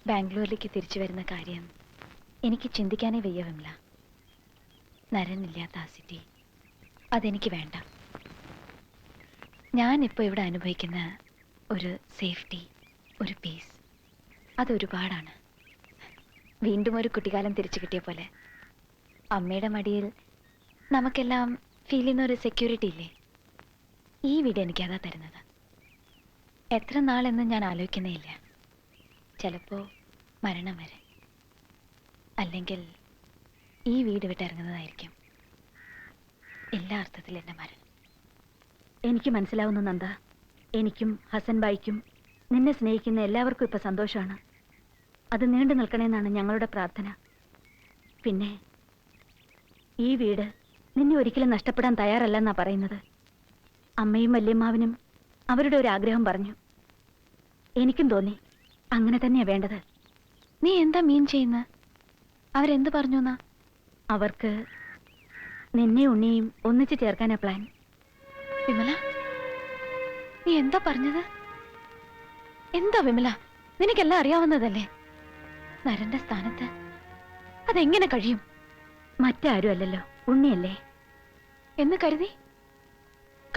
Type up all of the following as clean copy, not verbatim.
ബാംഗ്ലൂരിലേക്ക് തിരിച്ചു വരുന്ന കാര്യം എനിക്ക് ചിന്തിക്കാനേ വയ്യ വിമല. നരനില്ലാത്ത ആ സിറ്റി അതെനിക്ക് വേണ്ട. ഞാനിപ്പോൾ ഇവിടെ അനുഭവിക്കുന്ന ഒരു സേഫ്റ്റി, ഒരു പീസ്, അതൊരുപാടാണ്. വീണ്ടും ഒരു കുട്ടിക്കാലം തിരിച്ചു കിട്ടിയ പോലെ അമ്മയുടെ മടിയിൽ നമുക്കെല്ലാം ഫീൽ ചെയ്യുന്ന ഒരു സെക്യൂരിറ്റി ഇല്ലേ, ഈ വീട് എനിക്കതാ തരുന്നത്. എത്ര നാളെന്ന് ഞാൻ ആലോചിക്കുന്നേ ഇല്ല. ചിലപ്പോൾ മരണം വരെ, അല്ലെങ്കിൽ ഈ വീട് വിട്ടിറങ്ങുന്നതായിരിക്കും എല്ലാ അർത്ഥത്തിലും എൻ്റെ മരണം. എനിക്ക് മനസ്സിലാവുന്നു നന്ദ. എനിക്കും ഹസൻ ബായിക്കും നിന്നെ സ്നേഹിക്കുന്ന എല്ലാവർക്കും ഇപ്പം സന്തോഷമാണ്. അത് നീണ്ടു നിൽക്കണമെന്നാണ് ഞങ്ങളുടെ പ്രാർത്ഥന. പിന്നെ ഈ വീട് നിന്നെ ഒരിക്കലും നഷ്ടപ്പെടാൻ തയ്യാറല്ലെന്നാ പറയുന്നത്. അമ്മയും വല്യമ്മാവിനും അവരുടെ ഒരു ആഗ്രഹം പറഞ്ഞു. എനിക്കും തോന്നി അങ്ങനെ തന്നെയാ വേണ്ടത്. നീ എന്താ മീൻ ചെയ്യുന്ന? അവരെന്ത് പറഞ്ഞു എന്നാ? അവർക്ക് നിന്നെ ഉണ്ണിയും ഒന്നിച്ചു ചേർക്കാനാ പ്ലാൻ. വിമല, നീ എന്താ പറഞ്ഞത്? എന്താ വിമല, നിനക്കെല്ലാം അറിയാവുന്നതല്ലേ? നരന്റെ സ്ഥാനത്ത് അതെങ്ങനെ കഴിയും? മറ്റാരും അല്ലല്ലോ, ഉണ്ണിയല്ലേ എന്ന് കരുതി?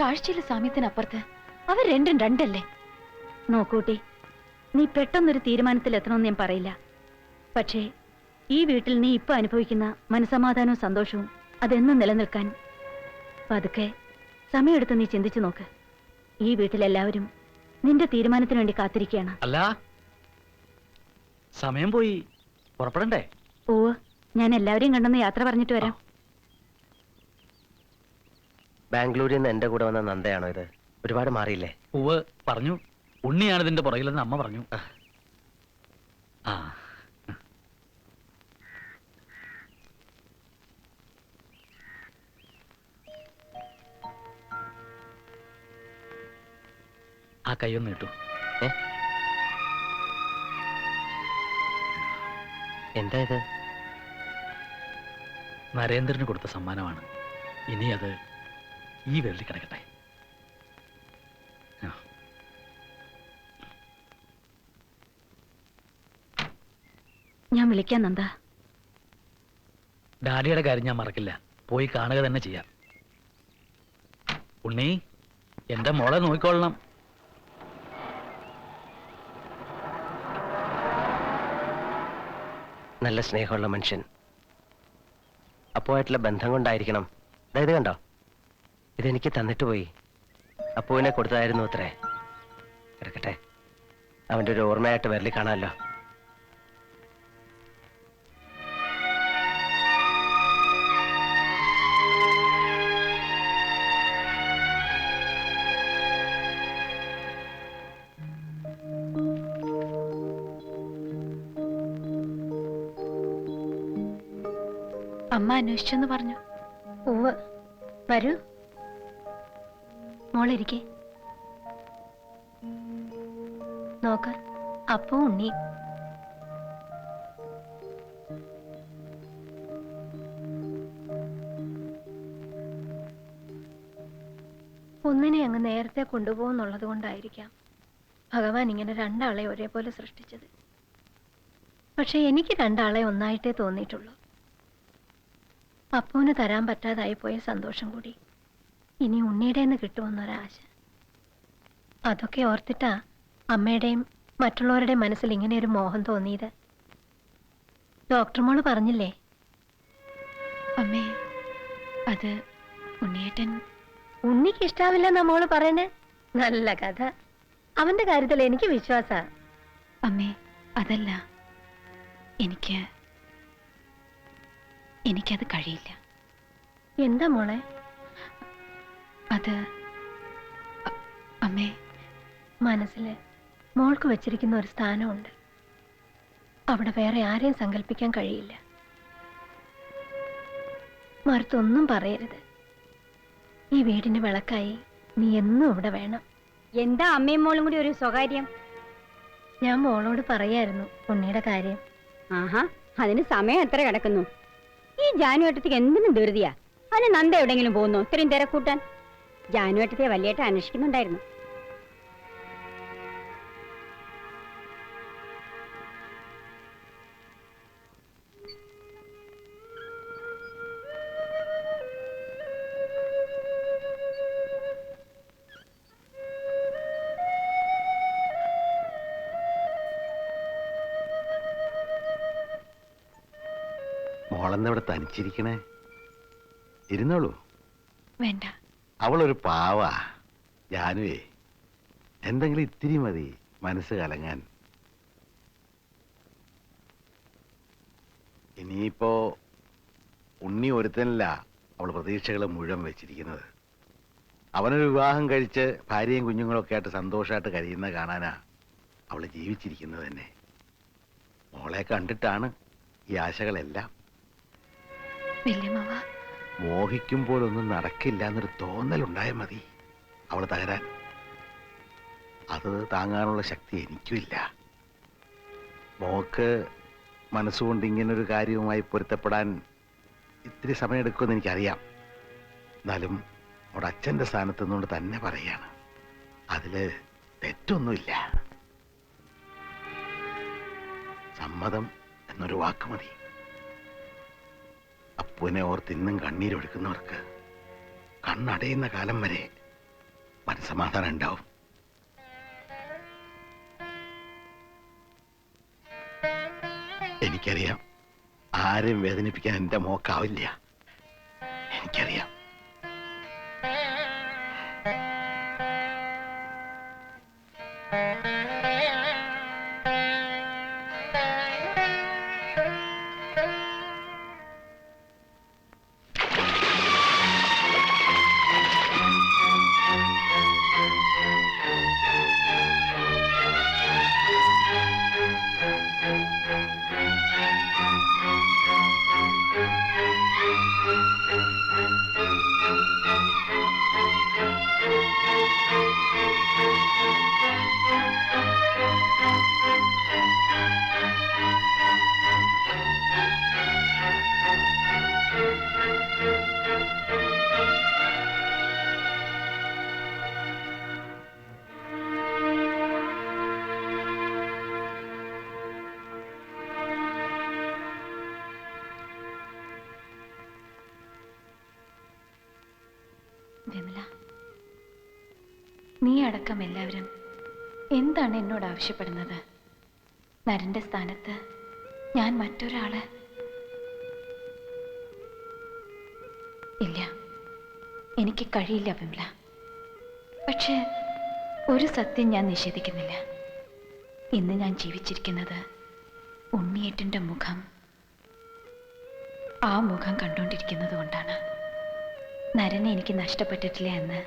കാഴ്ചയിലെ സാമ്യത്തിനപ്പുറത്ത് അവർ രണ്ടും രണ്ടല്ലേ? നോക്കൂട്ടി, നീ പെട്ടെന്നൊരു തീരുമാനത്തിലെത്തണമെന്ന് ഞാൻ പറയില്ല. പക്ഷേ ഈ വീട്ടിൽ നീ ഇപ്പൊ അനുഭവിക്കുന്ന മനസമാധാനവും സന്തോഷവും അതെന്നും നിലനിൽക്കാൻ പതുക്കെ സമയമെടുത്ത് നീ ചിന്തിച്ചു നോക്ക്. ഈ വീട്ടിലെല്ലാവരും നിന്റെ തീരുമാനത്തിന് വേണ്ടി കാത്തിരിക്കുകയാണ്. അല്ല, സമയം പോയി, പുറപ്പെടണ്ടേ? ഓ, ഞാൻ എല്ലാവരെയും കണ്ടെന്ന് യാത്ര പറഞ്ഞിട്ട് വരാം. ബാംഗ്ലൂരിൽ നിന്ന് എന്റെ കൂടെ വന്ന നന്ദയാണോ ഇത്? ഒരുപാട് മാറിയില്ലേ? ഉവ് പറഞ്ഞു, ഉണ്ണിയാണ് ഇതിന്റെ പുറകിലെന്ന് അമ്മ പറഞ്ഞു. ആ, ആ കൈയൊന്ന് ഇട്ടു. എന്താ ഇത്? നരേന്ദ്രന് കൊടുത്ത സമ്മാനമാണ്. ഇനി അത് ഈ വെള്ളി കിടക്കട്ടെ. ഞാൻ വിളിക്കാം നന്ദ. ഡാഡിയുടെ കാര്യം ഞാൻ മറക്കില്ല. പോയി കാണുക തന്നെ ചെയ്യാം. ഉണ്ണി, എന്റെ മോളെ നോക്കിക്കൊള്ളണം. നല്ല സ്നേഹമുള്ള മനുഷ്യൻ. അപ്പുവായിട്ടുള്ള ബന്ധം കൊണ്ടായിരിക്കണം. അതായത് കണ്ടോ, ഇതെനിക്ക് തന്നിട്ട് പോയി. അപ്പുവിനെ കൊടുത്തതായിരുന്നു അത്രേ. കിടക്കട്ടെ, അവന്റെ ഒരു ഓർമ്മയായിട്ട് വരലി കാണാമല്ലോ. അമ്മ അന്വേഷിച്ചെന്ന് പറഞ്ഞു. ഉവ്വ്, വരൂ മോളിരിക്കേ. നോക്ക്, അപ്പോ ഉണ്ണി. ഒന്നിനെ അങ്ങ് നേരത്തെ കൊണ്ടുപോകുന്നുള്ളത് കൊണ്ടായിരിക്കാം ഭഗവാൻ ഇങ്ങനെ രണ്ടാളെ ഒരേപോലെ സൃഷ്ടിച്ചത്. പക്ഷെ എനിക്ക് രണ്ടാളെ ഒന്നായിട്ടേ തോന്നിയിട്ടുള്ളൂ. അപ്പൂന് തരാൻ പറ്റാതായി പോയ സന്തോഷം കൂടി ഇനി ഉണ്ണിയുടേന്ന് കിട്ടുമെന്നൊരാശ. അതൊക്കെ ഓർത്തിട്ടാ അമ്മയുടെയും മറ്റുള്ളവരുടെയും മനസ്സിൽ ഇങ്ങനെ ഒരു മോഹം തോന്നിയത്. ഡോക്ടർ മോള് പറഞ്ഞില്ലേ? അമ്മേ, അത് ഉണ്ണിയേട്ടൻ. ഉണ്ണിക്ക് ഇഷ്ടാവില്ലെന്നാ മോള് പറയണേ? നല്ല കഥ. അവന്റെ കാര്യത്തിൽ എനിക്ക് വിശ്വാസ. അമ്മേ, അതല്ല, എനിക്കത് കഴിയില്ല. എന്താ മോളെ? അത് അമ്മേ, മനസ്സില് മോൾക്ക് വെച്ചിരിക്കുന്ന ഒരു സ്ഥാനമുണ്ട്. അവിടെ വേറെ ആരെയും സങ്കല്പിക്കാൻ കഴിയില്ല. മറുത്തൊന്നും പറയരുത്. ഈ വീടിന് വിളക്കായി നീ എന്നും ഇവിടെ വേണം. എന്താ അമ്മയും മോളും കൂടി ഒരു സ്വകാര്യം? ഞാൻ മോളോട് പറയായിരുന്നു ഉണ്ണിയുടെ കാര്യം. ആഹാ, അതിന് സമയം എത്ര കിടക്കുന്നു? ഈ ജാനുവേട്ടത്തിക്ക് എന്തിനും ധൃതിയാ? അതിന് നന്ദ എവിടെങ്കിലും പോകുന്നു ഇത്രയും തിരക്കൂട്ടാൻ? ജാനുവേട്ടത്തെ വലിയേട്ട അന്വേഷിക്കുന്നുണ്ടായിരുന്നു. മോളെന്താ ഇവിടെ തനിച്ചിരിക്കണേ? ഇരുന്നോളൂ. വേണ്ട. അവളൊരു പാവാ. ജാനുവേ, എന്തെങ്കിലും ഇത്തിരി മതി മനസ്സ് കലങ്ങാൻ. ഇനിയിപ്പോ ഉണ്ണി ഒരുത്തനല്ല അവൾ പ്രതീക്ഷകൾ മുഴുവൻ വെച്ചിരിക്കുന്നത്. അവനൊരു വിവാഹം കഴിച്ച് ഭാര്യയും കുഞ്ഞുങ്ങളൊക്കെ ആയിട്ട് സന്തോഷമായിട്ട് കഴിയുന്ന കാണാനാ അവൾ ജീവിച്ചിരിക്കുന്നത് തന്നെ. മോളെ കണ്ടിട്ടാണ് ഈ ആശകളെല്ലാം. വല്യമ്മാവ, മോഹിക്കുമ്പോഴൊന്നും നടക്കില്ല എന്നൊരു തോന്നലുണ്ടായാൽ മതി അവൾ തകരാൻ. അത് താങ്ങാനുള്ള ശക്തി എനിക്കുമില്ല. മോക്ക് മനസ്സുകൊണ്ട് ഇങ്ങനൊരു കാര്യവുമായി പൊരുത്തപ്പെടാൻ ഇത്തിരി സമയമെടുക്കുമെന്ന് എനിക്കറിയാം. എന്നാലും അവിടെ അച്ഛൻ്റെ സ്ഥാനത്ത് നിന്നുകൊണ്ട് തന്നെ പറയാണ്, അതില് തെറ്റൊന്നുമില്ല. സമ്മതം എന്നൊരു വാക്ക് മതി. അപ്പുവിനെ ഓർത്ത് ഇന്നും കണ്ണീരൊഴുക്കുന്നവർക്ക് കണ്ണടയുന്ന കാലം വരെ മനസ്സമാധാനം ഉണ്ടാവും. എനിക്കറിയാം, ആരെയും വേദനിപ്പിക്കാൻ എന്റെ മോക്കാവില്ല. എനിക്കറിയാം. വിമല, നീ അടക്കം എല്ലാവരും എന്താണ് എന്നോട് ആവശ്യപ്പെടുന്നത്? നരന്റെ സ്ഥാനത്ത് ഞാൻ മറ്റൊരാള്? ഇല്ല, എനിക്ക് കഴിയില്ല വിമല. പക്ഷേ ഒരു സത്യം ഞാൻ നിഷേധിക്കുന്നില്ല. ഇന്ന് ഞാൻ ജീവിച്ചിരിക്കുന്നത് ഉണ്ണിയേട്ടൻ്റെ മുഖം, ആ മുഖം കണ്ടുകൊണ്ടിരിക്കുന്നത് കൊണ്ടാണ്. നരനെ എനിക്ക് നഷ്ടപ്പെട്ടിട്ടില്ല എന്ന്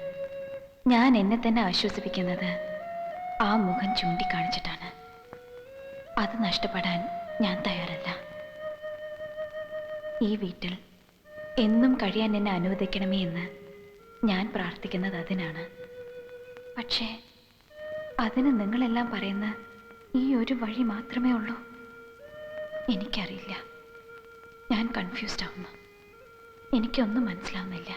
ഞാൻ എന്നെ തന്നെ ആശ്വസിപ്പിക്കുന്നത് ആ മുഖം ചൂണ്ടിക്കാണിച്ചിട്ടാണ്. അത് നഷ്ടപ്പെടാൻ ഞാൻ തയ്യാറല്ല. ഈ വീട്ടിൽ എന്നും കഴിയാൻ എന്നെ അനുവദിക്കണമേ എന്ന് ഞാൻ പ്രാർത്ഥിക്കുന്നത് അതിനാണ്. പക്ഷേ അതിന് നിങ്ങളെല്ലാം പറയുന്ന ഈ ഒരു വഴി മാത്രമേ ഉള്ളൂ. എനിക്കറിയില്ല, ഞാൻ കൺഫ്യൂസ്ഡ് ആവുന്നു. എനിക്കൊന്നും മനസ്സിലാവുന്നില്ല.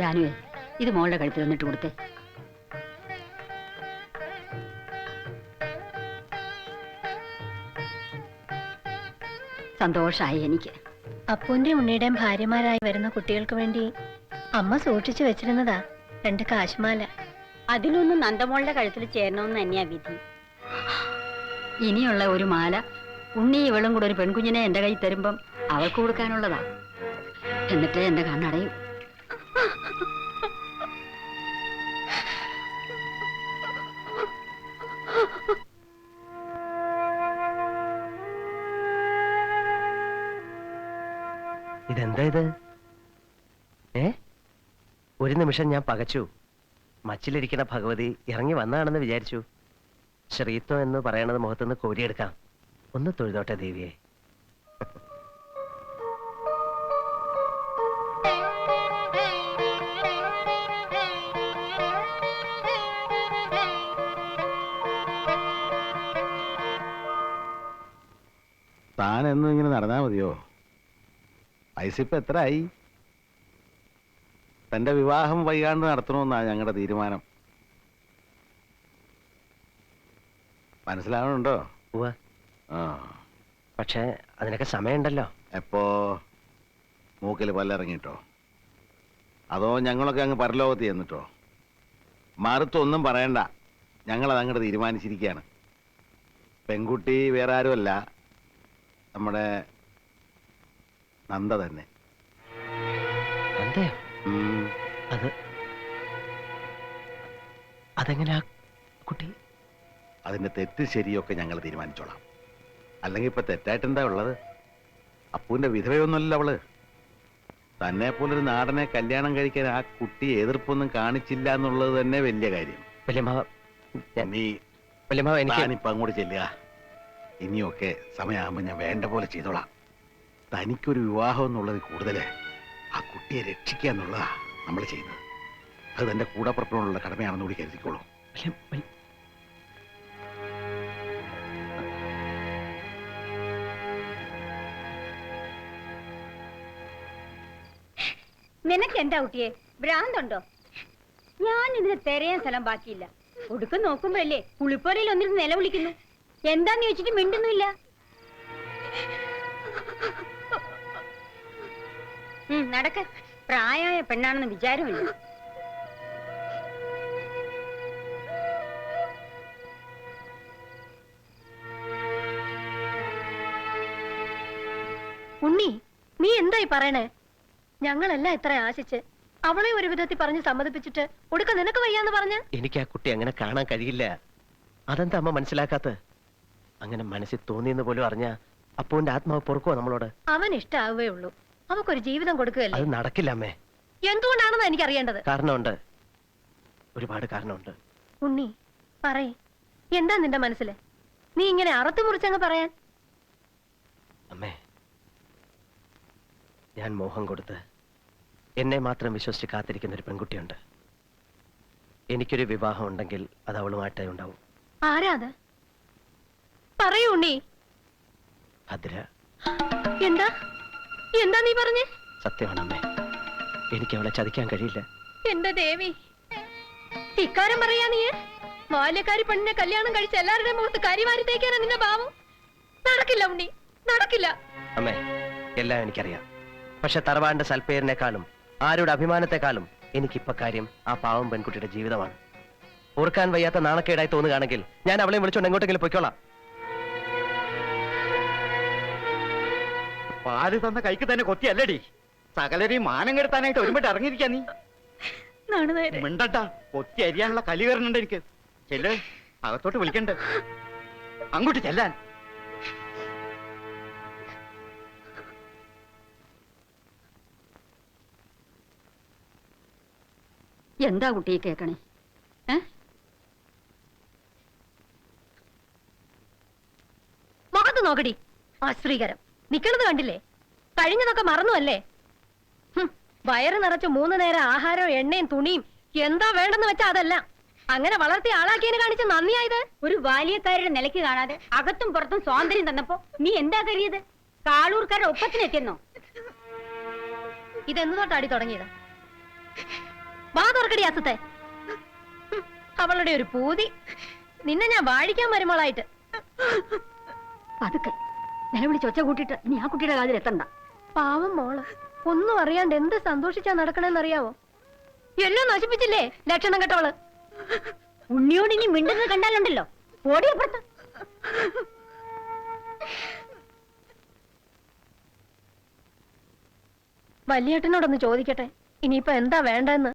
ജാനുവേ, ഇത് മോളുടെ കഴുത്തിൽ വന്നിട്ട് കൊടുത്തേ. സന്തോഷായി എനിക്ക്. അപ്പൂന്റെ ഉണ്ണിയുടെയും ഭാര്യമാരായി വരുന്ന കുട്ടികൾക്ക് വേണ്ടി അമ്മ സൂക്ഷിച്ചു വെച്ചിരുന്നതാ 2 കാശുമാല. അതിലൊന്നും നന്ദമോളുടെ കഴുത്തിൽ ചേരണമെന്ന് തന്നെയാ വിധി. ഇനിയുള്ള ഒരു മാല ഉണ്ണി ഇവളും കൂടെ ഒരു പെൺകുഞ്ഞിനെ എന്റെ കൈ തരുമ്പം അവൾക്ക് കൊടുക്കാനുള്ളതാ. എന്നിട്ടേ എന്റെ കണ്ണടയും. ഇതെന്താ ഇത്? ഒരു നിമിഷം ഞാൻ പകച്ചു. മച്ചിലിരിക്കുന്ന ഭഗവതി ഇറങ്ങി വന്നാണെന്ന് വിചാരിച്ചു. ശ്രീത്വം എന്ന് പറയണത് മുഖത്തുനിന്ന് കോരിയെടുക്കാം. ഒന്ന് തൊഴുതോട്ടെ ദേവിയെ. താൻ എന്നും ഇങ്ങനെ നടന്നാ മതിയോ? വയസ്സിപ്പോ എത്ര ആയി? തന്റെ വിവാഹം വൈകാണ്ട് നടത്തണമെന്നാ ഞങ്ങളുടെ തീരുമാനം. മനസ്സിലാവണുണ്ടോ? ഉവ്വ. ആ. പക്ഷേ അതിനൊക്കെ സമയമുണ്ടല്ലോ. എപ്പോ? മൂക്കിൽ പല്ലിറങ്ങിട്ടോ? അതോ ഞങ്ങളൊക്കെ അങ്ങ് പരലോകത്ത് ചെന്നിട്ടോ? മറുത്തൊന്നും പറയണ്ട, ഞങ്ങളത് അങ്ങോട്ട് തീരുമാനിച്ചിരിക്കുകയാണ്. പെൺകുട്ടി വേറെ ആരുമല്ല, നമ്മുടെ നന്ദ തന്നെ. അതെയോ? ഉം. അതെങ്ങനെയാ കുട്ടി? അതിന്റെ തെറ്റ് ശരിയൊക്കെ ഞങ്ങൾ തീരുമാനിച്ചോളാം. അല്ലെങ്കിൽ ഇപ്പൊ തെറ്റായിട്ട് എന്താ ഉള്ളത്? അപ്പൂന്റെ വിധവയൊന്നുമല്ല അവള്. തന്നെ പോലൊരു നാടനെ കല്യാണം കഴിക്കാൻ ആ കുട്ടി എതിർപ്പൊന്നും കാണിച്ചില്ല എന്നുള്ളത് തന്നെ വലിയ കാര്യം. നീ താനിപ്പോ അങ്ങോട്ട് ചെല്ലുക. ഇനിയൊക്കെ സമയമാകുമ്പോ ഞാൻ വേണ്ട പോലെ ചെയ്തോളാം. തനിക്കൊരു വിവാഹം എന്നുള്ളത് കൂടുതല് ആ കുട്ടിയെ രക്ഷിക്കുക എന്നുള്ളതാ നമ്മൾ ചെയ്യുന്നത്. അത് തന്റെ കൂടപ്പുറപ്പിനോടുള്ള കടമയാണെന്ന് കൂടി കരുതിക്കോളൂ. നിനക്ക് എന്താ കുട്ടിയെ ഭ്രാന്തുണ്ടോ? ഞാൻ ഇതിനെ തിരയാൻ സ്ഥലം ബാക്കിയില്ല. ഒടുക്കം നോക്കുമ്പോഴല്ലേ പുളിപ്പോലയിൽ ഒന്നിരുന്ന് നിലവിളിക്കുന്നു. എന്താന്ന് ചോദിച്ചിട്ട് മിണ്ടുന്നില്ല. നടക്ക. പ്രായമായ പെണ്ണാണെന്ന് വിചാരമില്ല. ഉണ്ണി, നീ എന്തായി പറയണേ? ഞങ്ങളെല്ലാം ഇത്ര ആശിച്ച് അവളെ ഒരു വിധത്തിൽ പറഞ്ഞ് സമ്മതിപ്പിച്ചിട്ട് ഒടുക്ക നിനക്ക് വയ്യാന്ന് പറഞ്ഞ? എനിക്ക് ആ കുട്ടി അങ്ങനെ കാണാൻ കഴിയില്ല. അതെന്താ അമ്മ മനസ്സിലാക്കാത്ത? അങ്ങനെ മനസ്സിൽ തോന്നിയെന്ന് പോലും അറിഞ്ഞ അപ്പൂന്റെ ആത്മാവ് പൊറുക്കോ നമ്മളോട്? അവൻ ഇഷ്ടാവേ ഉള്ളൂ. അവക്കൊരു ജീവിതം കൊടുക്കുകയല്ലേ. അത് നടക്കില്ല അമ്മേ. എന്തുകൊണ്ടാണെന്ന് എനിക്ക് അറിയേണ്ടത്. കാരണമുണ്ട്, ഒരുപാട് കാരണമുണ്ട്. ഉണ്ണി പറയ്, എന്താ നിന്റെ മനസ്സില്? നീ ഇങ്ങനെ അറുത്തു മുറിച്ചങ്ങ് പറയാൻ? അമ്മേ, ഞാൻ മോഹം കൊടുത്ത് എന്നെ മാത്രം വിശ്വസിച്ച് കാത്തിരിക്കുന്ന ഒരു പെൺകുട്ടിയുണ്ട്. എനിക്കൊരു വിവാഹം ഉണ്ടെങ്കിൽ അത് അവളുമായിട്ടേ ഉണ്ടാവും. ആരാ അത്? പറയൂ ഉണ്ണി. ഭദ്ര. എന്താ എന്താ നീ പറഞ്ഞേ? സത്യമാണ് അമ്മേ, എനിക്ക് അവളെ ചതിക്കാൻ കഴിയില്ല. എന്റെ ദേവി, ഇക്കാരം പറയാ നീ? ബാല്യക്കാരി പെണ്ണിനെ കല്യാണം കഴിച്ച എല്ലാവരുടെയും മുഖത്ത് കരിവാരി തേക്കാനാ നിന്റെ ഭാവം? നടക്കില്ല ഉണ്ണി, നടക്കില്ല. അമ്മേ, എല്ലാം എനിക്കറിയാം. പക്ഷെ തറവാടിന്റെ സൽപ്പേരിനേക്കാളും ആരുടെ അഭിമാനത്തെക്കാളും എനിക്കിപ്പോ കാര്യം ആ പാവം പെൺകുട്ടിയുടെ ജീവിതമാണ്. ഓർക്കാൻ വയ്യാത്ത നാണക്കേടായി തോന്നുകയാണെങ്കിൽ ഞാൻ അവളെ വിളിച്ചോണ്ട് എങ്ങോട്ടെങ്കിലും പൊയ്ക്കോളാം. പാല് തന്ന കൈക്ക് തന്നെ കൊത്തിയല്ലടി. സകലരെയും മാനം കെടുത്താനായിട്ട് ഒരുമിട്ട് ഇറങ്ങിയിരിക്കാ നീ. മിണ്ടട്ടാ, കൊത്തി അരിയാനുള്ള കലി വരണുണ്ട് എനിക്ക്. ചെല്ല്, അകത്തോട്ട് വിളിക്കണ്ട്. അങ്ങോട്ട് ചെല്ലാൻ. എന്താ കുട്ടിയെ കേക്കണേ? മുഖത്ത് നോക്കടി, ആശ്രീകരം. നിക്കണത് കണ്ടില്ലേ? കഴിഞ്ഞതൊക്കെ മറന്നുവല്ലേ? വയറ് നിറച്ച് 3 നേരം ആഹാരവും എണ്ണയും തുണിയും എന്താ വേണ്ടെന്ന് വെച്ചാ അതല്ല. അങ്ങനെ വളർത്തി ആളാക്കിയതിന് കാണിച്ച നന്ദിയായത്. ഒരു ബാല്യക്കാരുടെ നിലയ്ക്ക് കാണാതെ അകത്തും പുറത്തും സ്വാതന്ത്ര്യം തന്നപ്പോ നീ എന്താ കരുതിയത്? കാളൂർക്കാരുടെ ഒപ്പത്തിനെത്തിയെന്നോ? ഇതെന്നു തൊട്ടാടി തുടങ്ങിയത്? വാ തുറക്കടി അസത്തെ. അവളുടെ ഒരു പൂതി. നിന്നെ ഞാൻ വാഴിക്കാൻ മരുമോളായിട്ട്. അതൊക്കെ നിലവിളിച്ച് ഒച്ച കൂട്ടിട്ട് നീ ആ കുട്ടിയുടെ കാതിൽ എത്തണ്ട. പാവം മോള് ഒന്നും അറിയാണ്ട് എന്ത് സന്തോഷിച്ചാ നടക്കണെന്നറിയാവോ? എല്ലാം നശിപ്പിച്ചില്ലേ ലക്ഷണം കെട്ടോള്. ഉണ്ണിയോട് ഇനി മിണ്ടുന്നത് കണ്ടാലുണ്ടല്ലോ, ഓടിയപ്പുറത്ത്. വലിയേട്ടനോടൊന്ന് ചോദിക്കട്ടെ, ഇനിയിപ്പോ എന്താ വേണ്ടെന്ന്.